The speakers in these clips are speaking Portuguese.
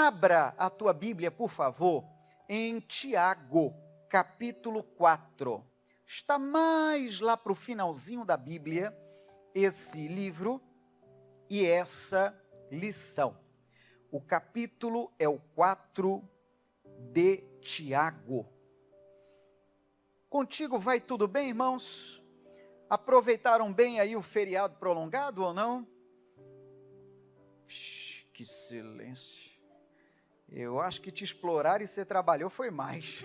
Abra a tua Bíblia, por favor, em Tiago, capítulo 4. Está mais lá para o finalzinho da Bíblia, esse livro e essa lição. O capítulo é o 4 de Tiago. Contigo vai tudo bem, irmãos? Aproveitaram bem aí o feriado prolongado ou não? Que silêncio. Eu acho que te exploraram e você trabalhou foi mais.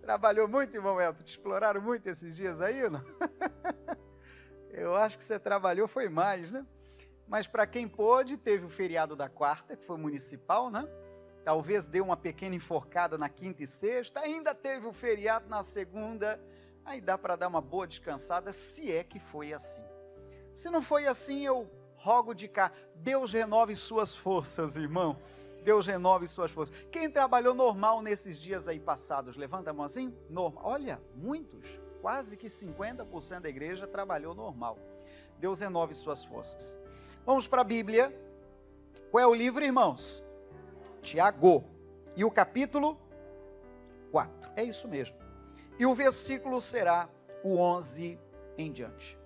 Trabalhou muito, irmão Elton? Te exploraram muito esses dias aí ou não? Eu acho que você trabalhou foi mais, né? Mas para quem pôde, teve o feriado da quarta, que foi municipal, né? Talvez deu uma pequena enforcada na quinta e sexta, ainda teve o feriado na segunda, aí dá para dar uma boa descansada, se é que foi assim. Se não foi assim, eu rogo de cá, Deus renove suas forças, irmão. Deus renove suas forças. Quem trabalhou normal nesses dias aí passados, levanta a mão assim, normal. Olha, muitos, quase que 50% da igreja trabalhou normal. Deus renove suas forças. Vamos para a Bíblia. Qual é o livro, irmãos? Tiago. E o capítulo 4. É isso mesmo. E o versículo será o 11 em diante.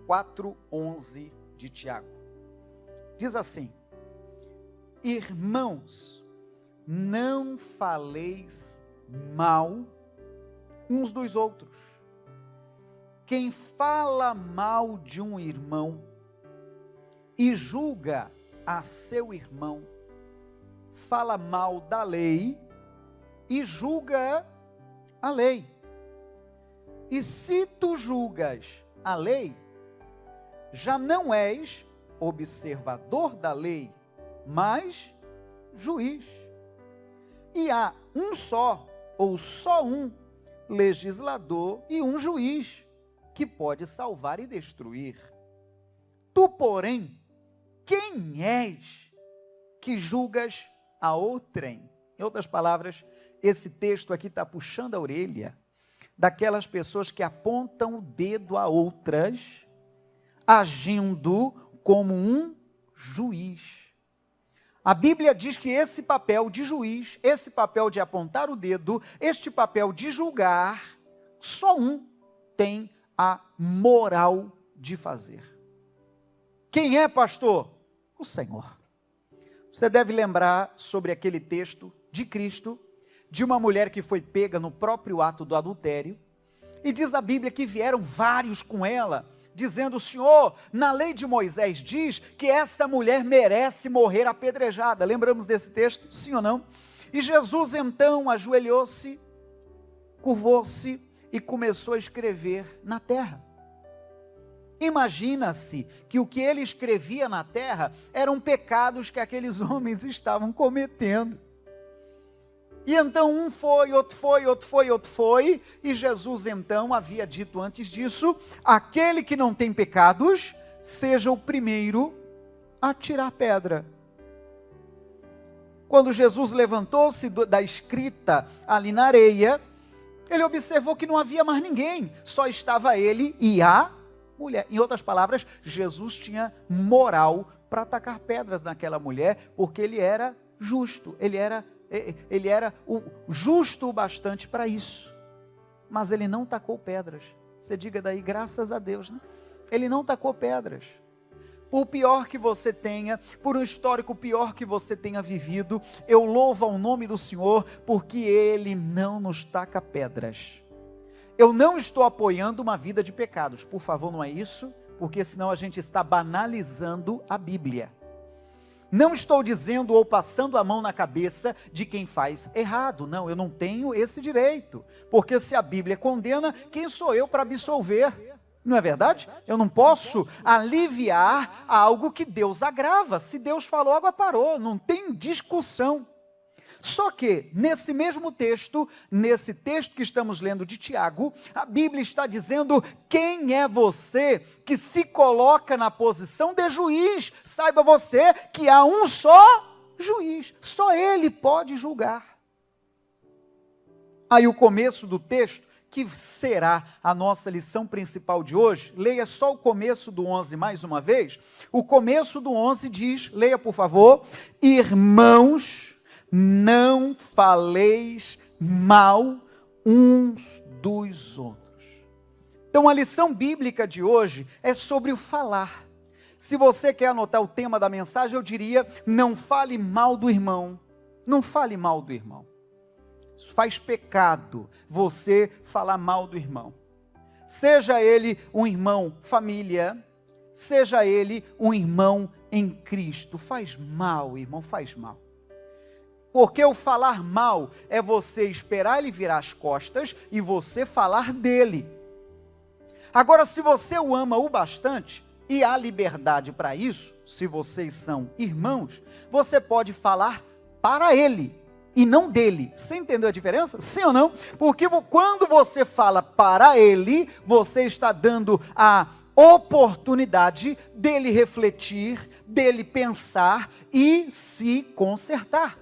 4:11 de Tiago. Diz assim: irmãos, não faleis mal uns dos outros. Quem fala mal de um irmão e julga a seu irmão, fala mal da lei e julga a lei. E se tu julgas a lei, já não és observador da lei, mas juiz. E há um só, ou só um, legislador e um juiz, que pode salvar e destruir. Tu, porém, quem és que julgas a outrem? Em outras palavras, esse texto aqui está puxando a orelha daquelas pessoas que apontam o dedo a outras, agindo como um juiz. A Bíblia diz que esse papel de juiz, esse papel de apontar o dedo, este papel de julgar, só um tem a moral de fazer. Quem é, pastor? O Senhor. Você deve lembrar sobre aquele texto de Cristo, de uma mulher que foi pega no próprio ato do adultério, e diz a Bíblia que vieram vários com ela, dizendo: Senhor, na lei de Moisés diz que essa mulher merece morrer apedrejada. Lembramos desse texto? Sim ou não? E Jesus então ajoelhou-se, curvou-se e começou a escrever na terra. Imagina-se que o que ele escrevia na terra eram pecados que aqueles homens estavam cometendo. E então um foi, outro foi, outro foi, outro foi, e Jesus então havia dito antes disso: aquele que não tem pecados, seja o primeiro a tirar pedra. Quando Jesus levantou-se da escrita ali na areia, ele observou que não havia mais ninguém, só estava ele e a mulher. Em outras palavras, Jesus tinha moral para atacar pedras naquela mulher, porque ele era justo, ele era o justo o bastante para isso. Mas ele não tacou pedras. Você diga daí, graças a Deus, né? Ele não tacou pedras. Por pior que você tenha, por um histórico pior que você tenha vivido, eu louvo ao nome do Senhor, porque Ele não nos taca pedras. Eu não estou apoiando uma vida de pecados, por favor, não é isso, porque senão a gente está banalizando a Bíblia. Não estou dizendo ou passando a mão na cabeça de quem faz errado, não, eu não tenho esse direito, porque se a Bíblia condena, quem sou eu para absolver? Não é verdade? Eu não posso aliviar algo que Deus agrava. Se Deus falou, a água parou, não tem discussão. Só que, nesse mesmo texto, nesse texto que estamos lendo de Tiago, a Bíblia está dizendo: quem é você que se coloca na posição de juiz? Saiba você que há um só juiz, só ele pode julgar. Aí o começo do texto, que será a nossa lição principal de hoje, leia só o começo do 11 mais uma vez. O começo do 11 diz, leia por favor: irmãos, não faleis mal uns dos outros. Então a lição bíblica de hoje é sobre o falar. Se você quer anotar o tema da mensagem, eu diria: não fale mal do irmão. Não fale mal do irmão. Faz pecado você falar mal do irmão. Seja ele um irmão família, seja ele um irmão em Cristo. Faz mal, irmão, faz mal. Porque o falar mal é você esperar ele virar as costas e você falar dele. Agora, se você o ama o bastante, e há liberdade para isso, se vocês são irmãos, você pode falar para ele e não dele. Você entendeu a diferença? Sim ou não? Porque quando você fala para ele, você está dando a oportunidade dele refletir, dele pensar e se consertar.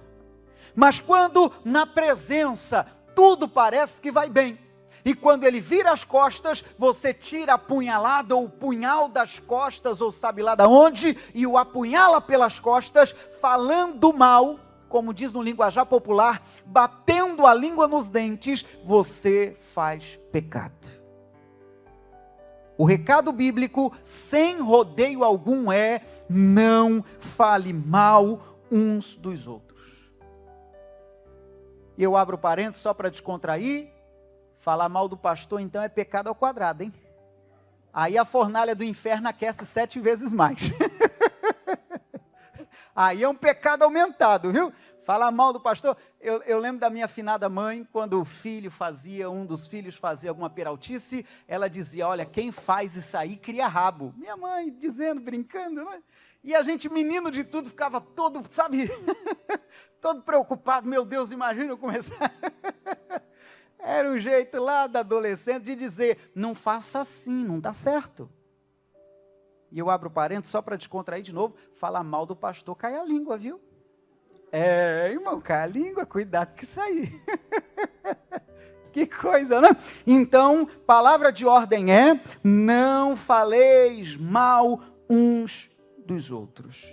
Mas quando na presença tudo parece que vai bem, e quando ele vira as costas, você tira a punhalada ou o punhal das costas, ou sabe lá da onde, e o apunhala pelas costas, falando mal, como diz no linguajar popular, batendo a língua nos dentes, você faz pecado. O recado bíblico, sem rodeio algum, é: não fale mal uns dos outros. E eu abro parênteses só para descontrair: falar mal do pastor, então, é pecado ao quadrado, hein? Aí a fornalha do inferno aquece 7 vezes mais. Aí é um pecado aumentado, viu? Falar mal do pastor. Eu lembro da minha finada mãe, quando um dos filhos fazia alguma peraltice, ela dizia: olha, quem faz isso aí cria rabo. Minha mãe dizendo, brincando, né? E a gente, menino de tudo, ficava todo, sabe, todo preocupado. Meu Deus, imagina eu começar... Era um jeito lá da adolescente de dizer: não faça assim, não dá certo. E eu abro parênteses só para descontrair de novo: falar mal do pastor cai a língua, viu? Irmão, cai a língua, cuidado com isso aí. Que coisa, né? Então, palavra de ordem é: não faleis mal uns dos outros.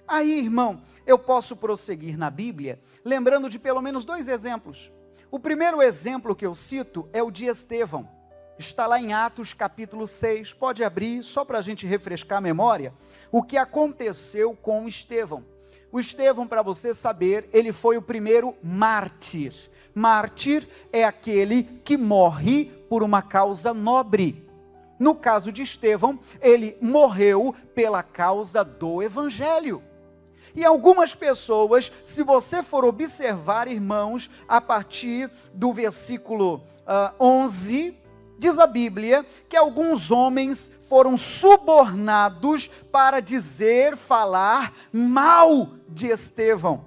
Aí, irmão, eu posso prosseguir na Bíblia, lembrando de pelo menos 2 exemplos. O primeiro exemplo que eu cito é o de Estevão. Está lá em Atos capítulo 6, pode abrir, só para a gente refrescar a memória, o que aconteceu com Estevão. O Estevão, para você saber, ele foi o primeiro mártir. Mártir é aquele que morre por uma causa nobre. No caso de Estevão, ele morreu pela causa do Evangelho. E algumas pessoas, se você for observar, irmãos, a partir do versículo 11, diz a Bíblia que alguns homens foram subornados para falar mal de Estevão,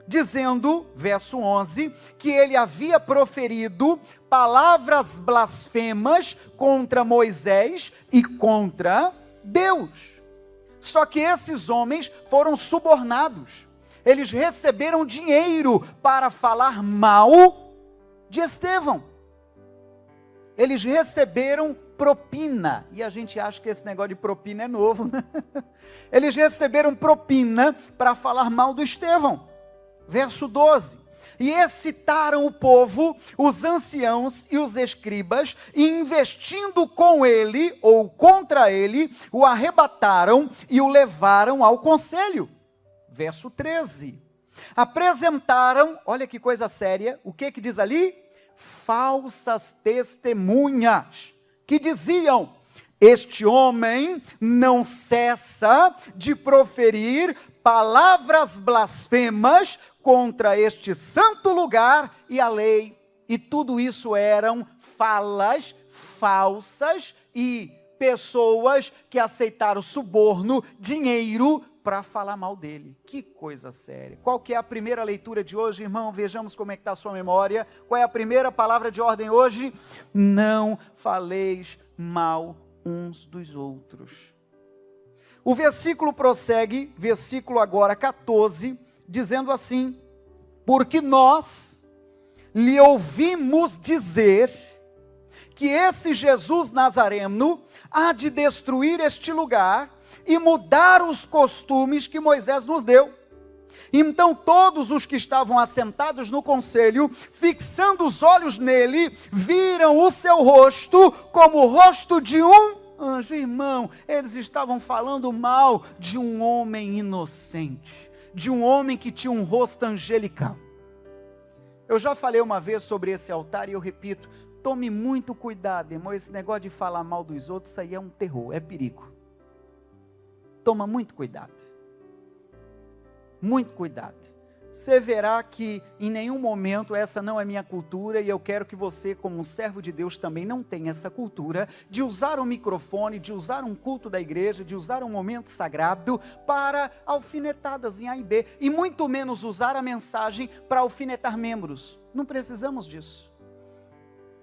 dizendo, verso 11, que ele havia proferido palavras blasfemas contra Moisés e contra Deus. Só que esses homens foram subornados. Eles receberam dinheiro para falar mal de Estevão. Eles receberam propina. E a gente acha que esse negócio de propina é novo, né? Eles receberam propina para falar mal do Estevão. Verso 12. E excitaram o povo, os anciãos e os escribas, e investindo com ele, ou contra ele, o arrebataram e o levaram ao conselho. Verso 13. Apresentaram, olha que coisa séria, o que diz ali? Falsas testemunhas, que diziam: este homem não cessa de proferir palavras blasfemas contra este santo lugar e a lei. E tudo isso eram falas falsas e pessoas que aceitaram suborno, dinheiro, para falar mal dele. Que coisa séria. Qual que é a primeira leitura de hoje, irmão? Vejamos como é que está a sua memória. Qual é a primeira palavra de ordem hoje? Não faleis mal uns dos outros. O versículo prossegue, versículo agora 14, dizendo assim: porque nós lhe ouvimos dizer, que esse Jesus Nazareno há de destruir este lugar e mudar os costumes que Moisés nos deu. Então todos os que estavam assentados no conselho, fixando os olhos nele, viram o seu rosto como o rosto de um anjo. Irmão, eles estavam falando mal de um homem inocente, de um homem que tinha um rosto angelical. Eu já falei uma vez sobre esse altar e eu repito, tome muito cuidado, irmão, esse negócio de falar mal dos outros, isso aí é um terror, é perigo. Toma muito cuidado. Muito cuidado. Você verá que em nenhum momento essa não é minha cultura e eu quero que você, como um servo de Deus, também não tenha essa cultura de usar um microfone, de usar um culto da igreja, de usar um momento sagrado para alfinetadas em A e B, e muito menos usar a mensagem para alfinetar membros. Não precisamos disso.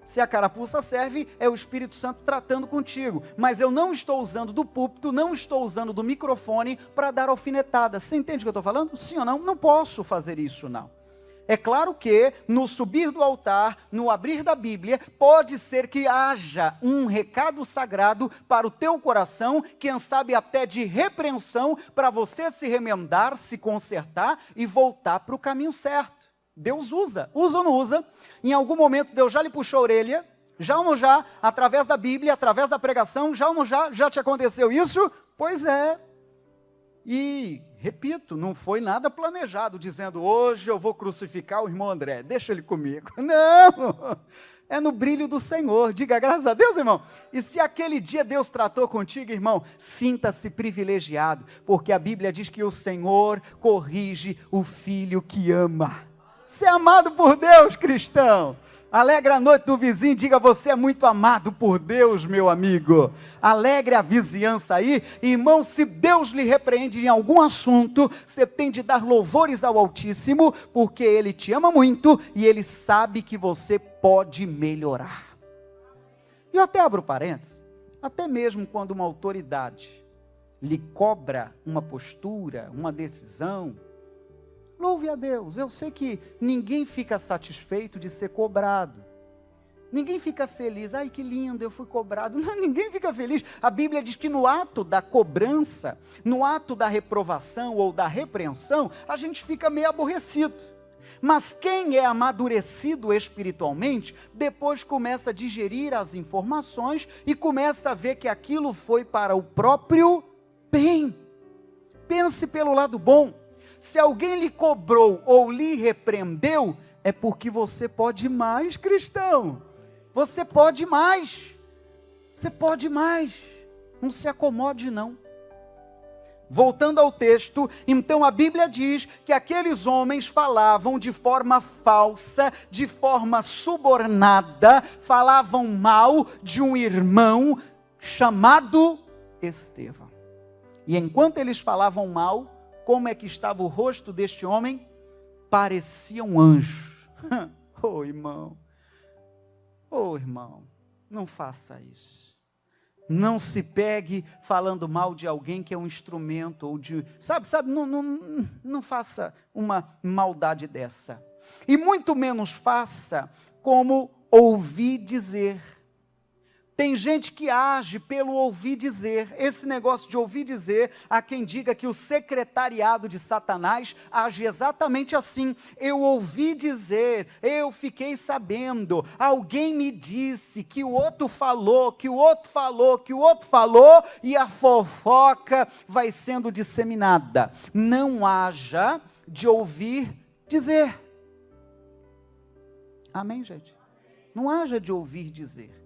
Se a carapuça serve, é o Espírito Santo tratando contigo, mas eu não estou usando do púlpito, não estou usando do microfone para dar alfinetada. Você entende o que eu estou falando? Sim ou não? Não posso fazer isso, não. É claro que no subir do altar, no abrir da Bíblia, pode ser que haja um recado sagrado para o teu coração, quem sabe até de repreensão, para você se remendar, se consertar e voltar para o caminho certo. Deus usa ou não usa? Em algum momento Deus já lhe puxou a orelha, já ou não já, através da Bíblia, através da pregação, já ou não já te aconteceu isso? Pois é. E, repito, não foi nada planejado, dizendo, hoje eu vou crucificar o irmão André, deixa ele comigo. Não, é no brilho do Senhor, diga graças a Deus, irmão. E se aquele dia Deus tratou contigo, irmão, sinta-se privilegiado, porque a Bíblia diz que o Senhor corrige o filho que ama. Você é amado por Deus, cristão. Alegra a noite do vizinho, diga, você é muito amado por Deus, meu amigo. Alegre a vizinhança aí. Irmão, se Deus lhe repreende em algum assunto, você tem de dar louvores ao Altíssimo, porque Ele te ama muito e Ele sabe que você pode melhorar. E eu até abro parênteses, até mesmo quando uma autoridade lhe cobra uma postura, uma decisão, louve a Deus. Eu sei que ninguém fica satisfeito de ser cobrado. Ninguém fica feliz. Ai, que lindo, eu fui cobrado. Não, ninguém fica feliz. A Bíblia diz que no ato da cobrança, no ato da reprovação ou da repreensão, a gente fica meio aborrecido. Mas quem é amadurecido espiritualmente, depois começa a digerir as informações e começa a ver que aquilo foi para o próprio bem. Pense pelo lado bom. Se alguém lhe cobrou ou lhe repreendeu, é porque você pode mais, cristão. Você pode mais. Você pode mais. Não se acomode, não. Voltando ao texto, então a Bíblia diz que aqueles homens falavam de forma falsa, de forma subornada, falavam mal de um irmão chamado Estevão. E enquanto eles falavam mal, como é que estava o rosto deste homem? Parecia um anjo. Oh, irmão, não faça isso. Não se pegue falando mal de alguém que é um instrumento, ou de, sabe, não faça uma maldade dessa. E muito menos faça como ouvi dizer. Tem gente que age pelo ouvir dizer. Esse negócio de ouvir dizer, há quem diga que o secretariado de Satanás age exatamente assim. Eu ouvi dizer, eu fiquei sabendo, alguém me disse, que o outro falou, que o outro falou, que o outro falou, e a fofoca vai sendo disseminada. Não haja de ouvir dizer. Amém, gente? Não haja de ouvir dizer.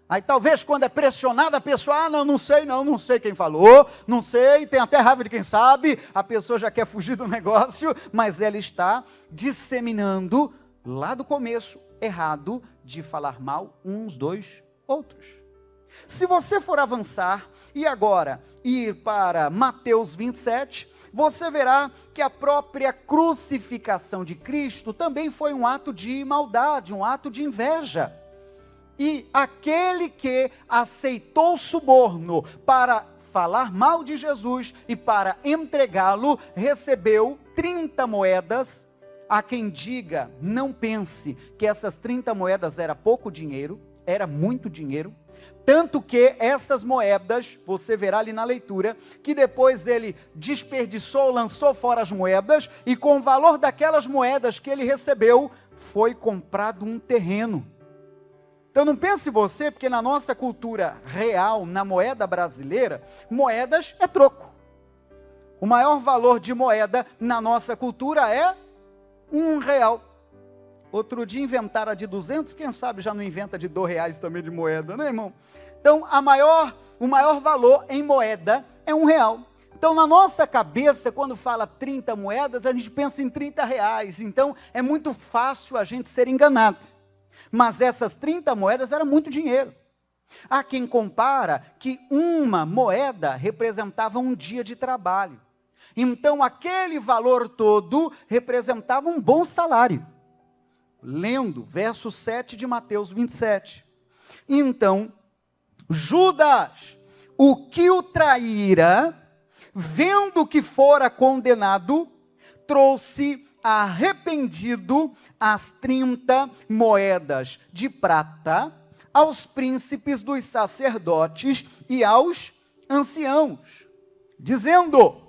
Aí talvez quando é pressionada a pessoa, não sei quem falou, não sei, tem até raiva de quem sabe, a pessoa já quer fugir do negócio, mas ela está disseminando, lá do começo, errado, de falar mal uns dos outros. Se você for avançar, e agora ir para Mateus 27, você verá que a própria crucificação de Cristo também foi um ato de maldade, um ato de inveja. E aquele que aceitou suborno para falar mal de Jesus e para entregá-lo, recebeu 30 moedas. Há quem diga, não pense que essas 30 moedas era pouco dinheiro. era muito dinheiro, tanto que essas moedas, você verá ali na leitura, que depois ele desperdiçou, lançou fora as moedas, e com o valor daquelas moedas que ele recebeu, foi comprado um terreno. Então não pense você, porque na nossa cultura real, na moeda brasileira, moedas é troco. O maior valor de moeda na nossa cultura é R$1. Outro dia inventaram a de 200, quem sabe já não inventa de R$2 também de moeda, né, irmão? Então, o maior valor em moeda é R$1. Então, na nossa cabeça, quando fala 30 moedas, a gente pensa em R$30. Então, é muito fácil a gente ser enganado. Mas essas 30 moedas era muito dinheiro. Há quem compara que uma moeda representava um dia de trabalho. Então, aquele valor todo representava um bom salário. Lendo verso 7 de Mateus 27. Então, Judas, o que o traíra, vendo que fora condenado, trouxe arrependido as 30 moedas de prata aos príncipes dos sacerdotes e aos anciãos, dizendo: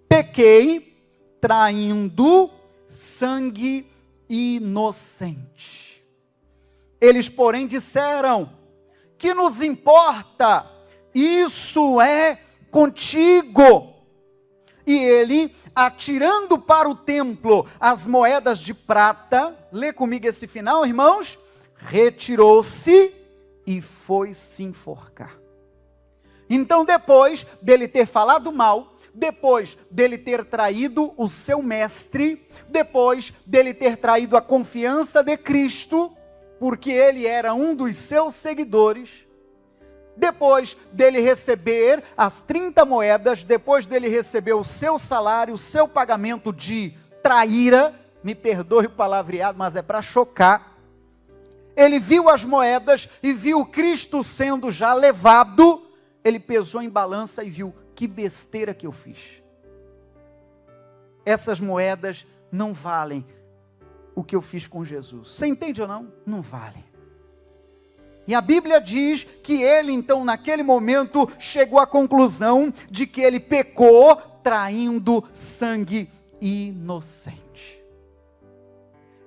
pequei traindo sangue inocente. Eles, porém, disseram: que nos importa? Isso é contigo. E ele, atirando para o templo as moedas de prata, lê comigo esse final, irmãos, retirou-se e foi se enforcar. Então, depois dele ter falado mal, depois dele ter traído o seu mestre, depois dele ter traído a confiança de Cristo, porque ele era um dos seus seguidores, depois dele receber as 30 moedas, depois dele receber o seu salário, o seu pagamento de traíra, me perdoe o palavreado, mas é para chocar, ele viu as moedas e viu Cristo sendo já levado, ele pesou em balança e viu: que besteira que eu fiz. Essas moedas não valem o que eu fiz com Jesus. Você entende ou não? Não valem. E a Bíblia diz que ele, então, naquele momento, chegou à conclusão de que ele pecou traindo sangue inocente.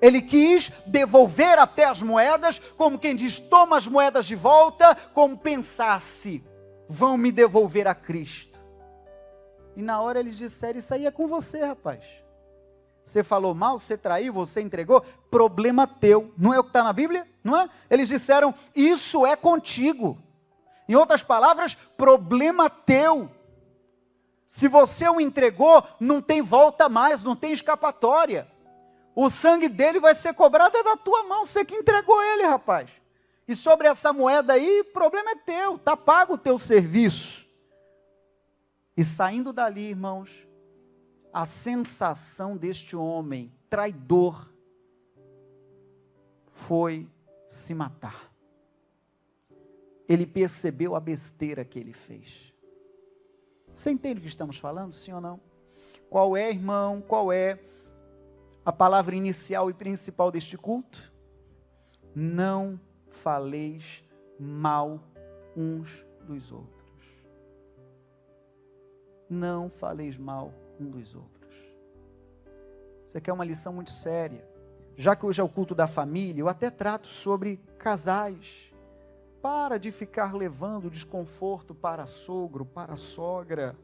Ele quis devolver até as moedas, como quem diz: toma as moedas de volta, como pensasse: vão me devolver a Cristo. E na hora eles disseram: isso aí é com você, rapaz. Você falou mal, você traiu, você entregou, problema teu. Não é o que está na Bíblia? Não é? Eles disseram: isso é contigo. Em outras palavras, problema teu. Se você o entregou, não tem volta mais, não tem escapatória. O sangue dele vai ser cobrado é da tua mão, você que entregou ele, rapaz. E sobre essa moeda aí, o problema é teu, está pago o teu serviço. E saindo dali, irmãos, a sensação deste homem traidor foi se matar. Ele percebeu a besteira que ele fez. Você entende o que estamos falando, sim ou não? Qual é, irmão, qual é a palavra inicial e principal deste culto? Não faleis mal uns dos outros. Não faleis mal um dos outros. Isso aqui é uma lição muito séria. Já que hoje é o culto da família, eu até trato sobre casais. Para de ficar levando desconforto para sogro, para sogra.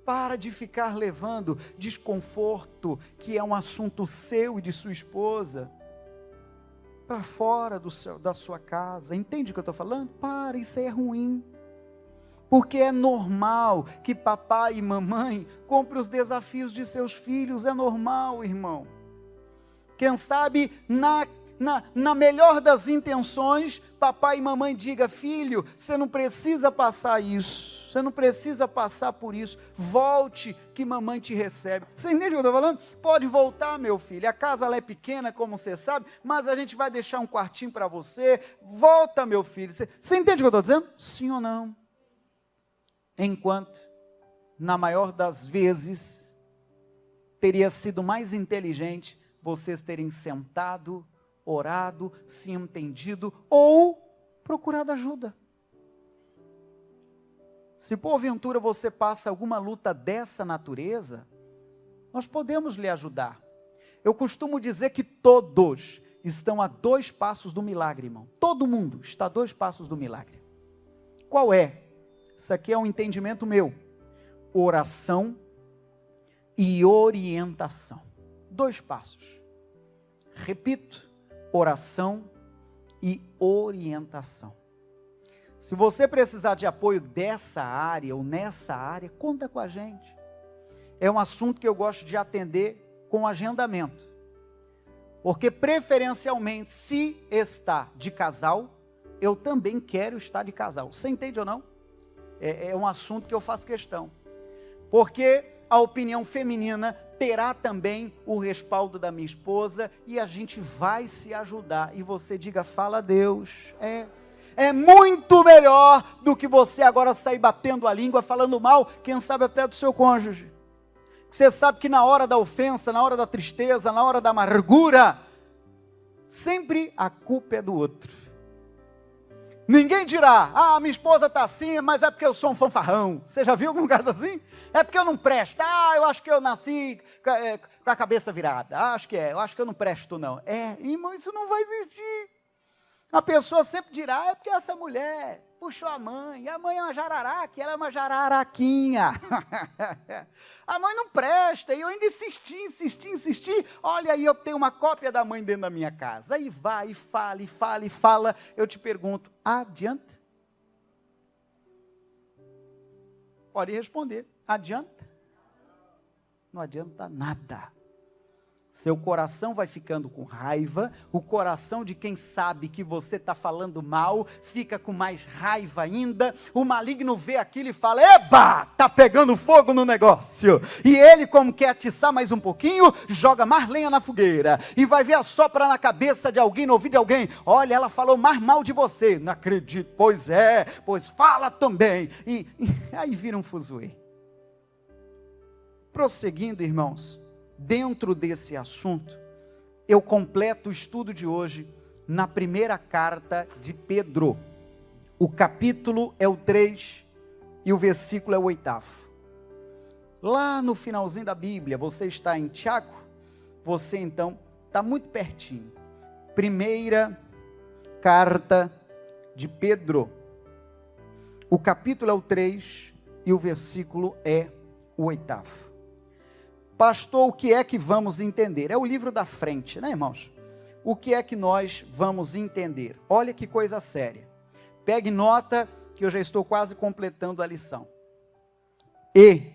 Para de ficar levando desconforto, que é um assunto seu e de sua esposa, para fora da sua casa. Entende o que eu estou falando? Para, isso aí é ruim. Porque é normal que papai e mamãe comprem os desafios de seus filhos. É normal, irmão. Quem sabe, na melhor das intenções, papai e mamãe diga: filho, você não precisa passar isso. Você não precisa passar por isso. Volte que mamãe te recebe. Você entende o que eu estou falando? Pode voltar, meu filho. A casa ela é pequena, como você sabe, mas a gente vai deixar um quartinho para você. Volta, meu filho. Você entende o que eu estou dizendo? Sim ou não? Enquanto, na maior das vezes, teria sido mais inteligente vocês terem sentado, orado, se entendido ou procurado ajuda. Se porventura você passa alguma luta dessa natureza, nós podemos lhe ajudar. Eu costumo dizer que todos estão a 2 passos do milagre, irmão. Todo mundo está a 2 passos do milagre. Qual é? Isso aqui é um entendimento meu. Oração e orientação. 2 passos. Repito, oração e orientação. Se você precisar de apoio dessa área ou nessa área, conta com a gente. É um assunto que eu gosto de atender com agendamento. Porque preferencialmente, se está de casal, eu também quero estar de casal. Você entende ou não? É um assunto que eu faço questão. Porque a opinião feminina terá também o respaldo da minha esposa e a gente vai se ajudar. E você diga, fala a Deus. É muito melhor do que você agora sair batendo a língua, falando mal, quem sabe até do seu cônjuge. Você sabe que na hora da ofensa, na hora da tristeza, na hora da amargura, sempre a culpa é do outro. Ninguém dirá, minha esposa está assim, mas é porque eu sou um fanfarrão. Você já viu algum caso assim? É porque eu não presto. Eu acho que eu nasci com a cabeça virada. Eu acho que eu não presto não. Irmão, isso não vai existir. A pessoa sempre dirá, é porque essa mulher puxou a mãe é uma jararaca, ela é uma jararaquinha. A mãe não presta, e eu ainda insisti, olha aí, eu tenho uma cópia da mãe dentro da minha casa. Aí vai, e fala, eu te pergunto, adianta? Pode responder, adianta? Não adianta nada. Seu coração vai ficando com raiva, o coração de quem sabe que você está falando mal, fica com mais raiva ainda, o maligno vê aquilo e fala, eba, está pegando fogo no negócio, e ele como quer atiçar mais um pouquinho, joga mais lenha na fogueira, e vai ver a sopra na cabeça de alguém, no ouvido de alguém, olha, ela falou mais mal de você, não acredito, pois fala também, e aí vira um fuzuê. Prosseguindo, irmãos, dentro desse assunto, eu completo o estudo de hoje na primeira carta de Pedro. O capítulo é o 3 e o versículo é o 8º. Lá no finalzinho da Bíblia, você está em Tiago, você então está muito pertinho. Primeira carta de Pedro. O capítulo é o 3 e o versículo é o 8º. Pastor, o que é que vamos entender? É o livro da frente, né, irmãos? O que é que nós vamos entender? Olha que coisa séria. Pegue nota, que eu já estou quase completando a lição. E,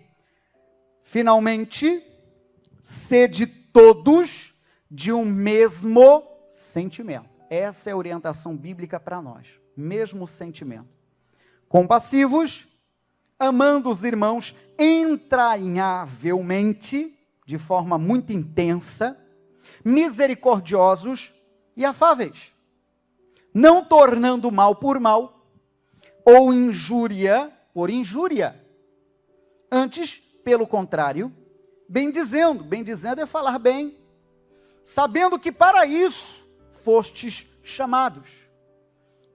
finalmente, sede todos de um mesmo sentimento. Essa é a orientação bíblica para nós. Mesmo sentimento. Compassivos, amando os irmãos entranhavelmente, de forma muito intensa, misericordiosos e afáveis, não tornando mal por mal, ou injúria por injúria, antes, pelo contrário, bendizendo é falar bem, sabendo que para isso fostes chamados,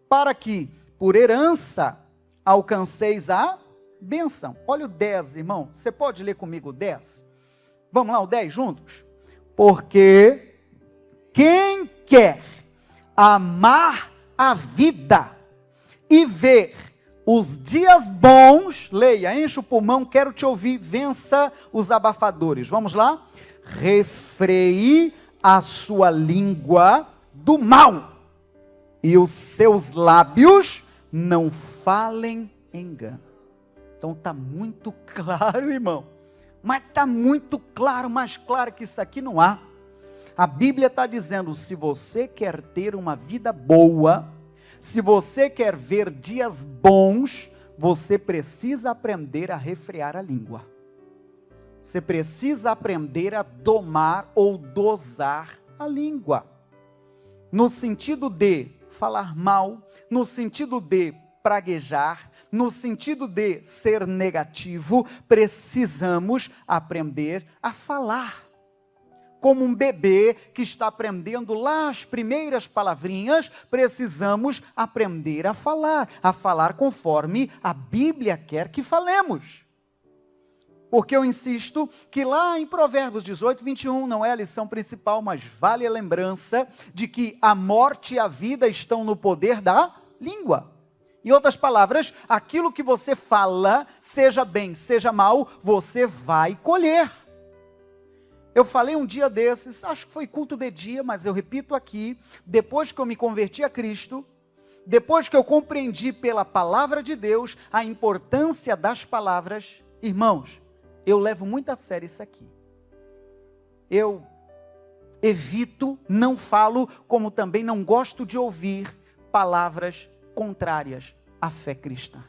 para que, por herança, alcanceis a bênção. Olha o 10, irmão, você pode ler comigo o 10? Vamos lá, o 10 juntos? Porque quem quer amar a vida e ver os dias bons, leia, enche o pulmão, quero te ouvir, vença os abafadores. Vamos lá? Refreie a sua língua do mal e os seus lábios não falem engano. Então está muito claro, irmão. Mas está muito claro, mais claro que isso aqui não há. A Bíblia está dizendo, se você quer ter uma vida boa, se você quer ver dias bons, você precisa aprender a refrear a língua. Você precisa aprender a domar ou dosar a língua. No sentido de falar mal, no sentido de praguejar, no sentido de ser negativo, precisamos aprender a falar. como um bebê que está aprendendo lá as primeiras palavrinhas, precisamos aprender a falar conforme a Bíblia quer que falemos. Porque eu insisto que lá em Provérbios 18, 21, não é a lição principal, mas vale a lembrança de que a morte e a vida estão no poder da língua. Em outras palavras, aquilo que você fala, seja bem, seja mal, você vai colher. Eu falei um dia desses, acho que foi culto de dia, mas eu repito aqui, depois que eu me converti a Cristo, depois que eu compreendi pela palavra de Deus a importância das palavras, irmãos, eu levo muito a sério isso aqui. Eu evito, não falo, como também não gosto de ouvir palavras contrárias à fé cristã.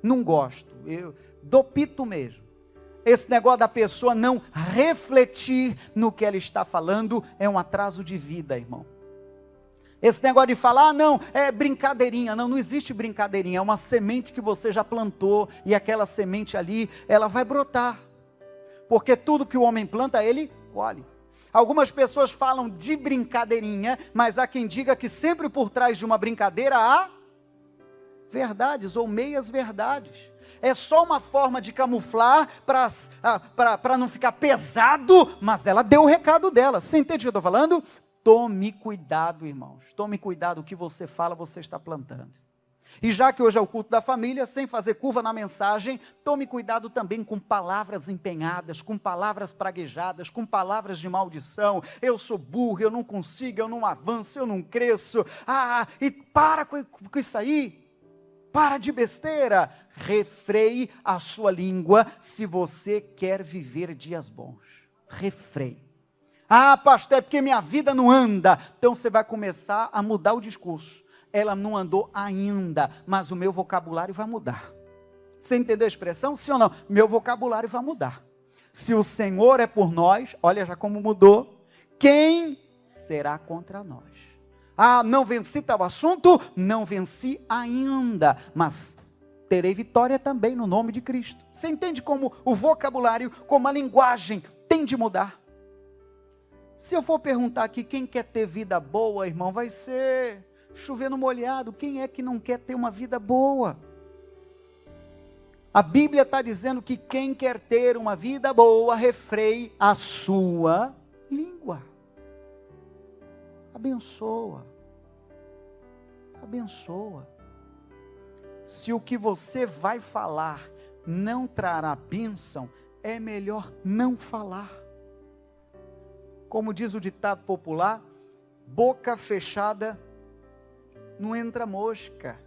Não gosto, eu dou pito mesmo. Esse negócio da pessoa não refletir no que ela está falando é um atraso de vida, irmão. Esse negócio de falar, não, é brincadeirinha. Não existe brincadeirinha, é uma semente que você já plantou, e aquela semente ali, ela vai brotar. Porque tudo que o homem planta, ele colhe. Algumas pessoas falam de brincadeirinha, mas há quem diga que sempre por trás de uma brincadeira há verdades ou meias verdades. É só uma forma de camuflar para não ficar pesado, mas ela deu o recado dela. Você entende o que eu estou falando? Tome cuidado, irmãos. Tome cuidado, o que você fala, você está plantando. E já que hoje é o culto da família, sem fazer curva na mensagem, tome cuidado também com palavras empenhadas, com palavras praguejadas, com palavras de maldição. Eu sou burro, eu não consigo, eu não avanço, eu não cresço. E para com isso aí. Para de besteira. Refreie a sua língua se você quer viver dias bons. Refreie. Pastor, é porque minha vida não anda. Então você vai começar a mudar o discurso. Ela não andou ainda, mas o meu vocabulário vai mudar. Você entendeu a expressão? Sim ou não? Meu vocabulário vai mudar. Se o Senhor é por nós, olha já como mudou, quem será contra nós? Não venci tal assunto? Não venci ainda, mas terei vitória também no nome de Cristo. Você entende como o vocabulário, como a linguagem tem de mudar? Se eu for perguntar aqui, quem quer ter vida boa, irmão, vai ser chover no molhado. Quem é que não quer ter uma vida boa? A Bíblia está dizendo que quem quer ter uma vida boa, refreie a sua língua. Abençoa. Abençoa. Se o que você vai falar não trará bênção, é melhor não falar. Como diz o ditado popular, boca fechada não entra mosca.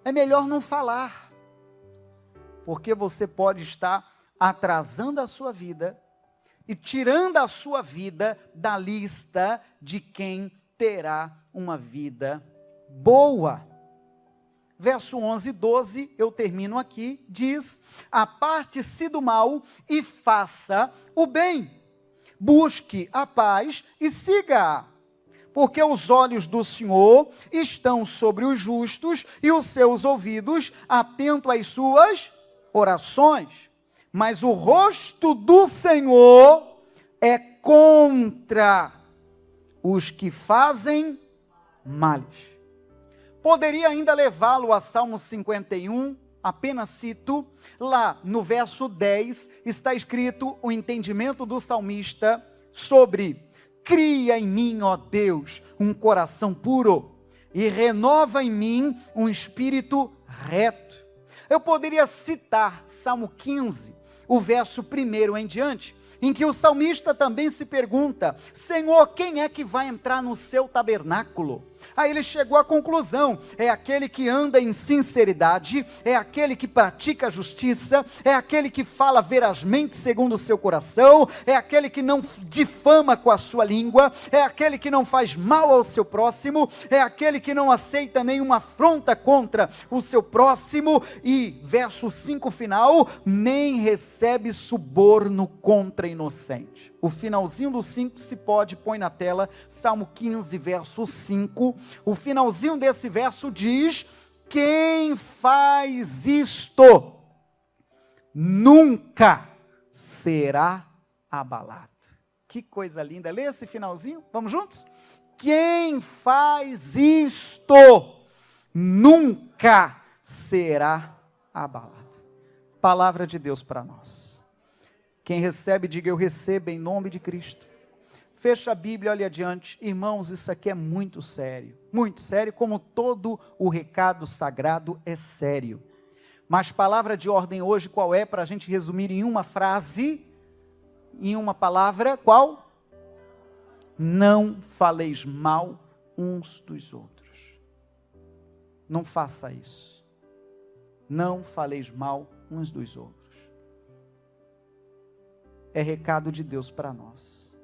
É melhor não falar, porque você pode estar atrasando a sua vida e tirando a sua vida da lista de quem terá uma vida boa. Verso 11 e 12, eu termino aqui, diz: aparte-se do mal e faça o bem. Busque a paz e siga-a, porque os olhos do Senhor estão sobre os justos e os seus ouvidos atentos às suas orações. Mas o rosto do Senhor é contra os que fazem males. Poderia ainda levá-lo a Salmo 51, apenas cito, lá no verso 10, está escrito o entendimento do salmista sobre: cria em mim, ó Deus, um coração puro, e renova em mim um espírito reto. Eu poderia citar Salmo 15, o verso 1 em diante, em que o salmista também se pergunta: Senhor, quem é que vai entrar no seu tabernáculo? Aí ele chegou à conclusão: é aquele que anda em sinceridade, é aquele que pratica a justiça, é aquele que fala verazmente segundo o seu coração, é aquele que não difama com a sua língua, é aquele que não faz mal ao seu próximo, é aquele que não aceita nenhuma afronta contra o seu próximo, e verso 5 final, nem recebe suborno contra inocente. O finalzinho do 5 se pode, põe na tela, Salmo 15, verso 5, o finalzinho desse verso diz: quem faz isto, nunca será abalado. Que coisa linda. Lê esse finalzinho, vamos juntos? Quem faz isto nunca será abalado. Palavra de Deus para nós. Quem recebe, diga eu recebo em nome de Cristo. Fecha a Bíblia, olha adiante. Irmãos, isso aqui é muito sério, como todo o recado sagrado é sério. Mas palavra de ordem hoje qual é, para a gente resumir em uma frase, em uma palavra, qual? Não faleis mal uns dos outros. Não faça isso. Não faleis mal uns dos outros. É recado de Deus para nós.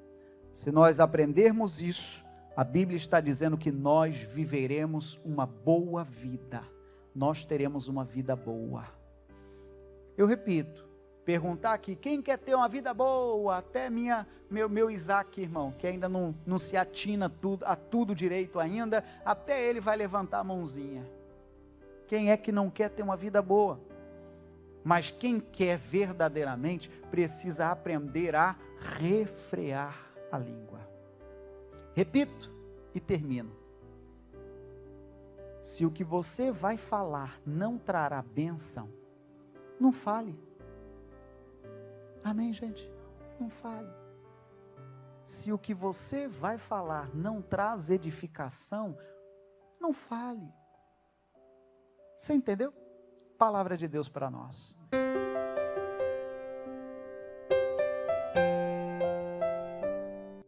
Se nós aprendermos isso, a Bíblia está dizendo que nós viveremos uma boa vida. Nós teremos uma vida boa. Eu repito, perguntar aqui, quem quer ter uma vida boa? Até meu Isaac, irmão, que ainda não se atina a tudo direito ainda, até ele vai levantar a mãozinha. Quem é que não quer ter uma vida boa? Mas quem quer verdadeiramente, precisa aprender a refrear a língua. Repito e termino. Se o que você vai falar não trará bênção, não fale. Amém, gente? Não fale. Se o que você vai falar não traz edificação, não fale. Você entendeu? Palavra de Deus para nós.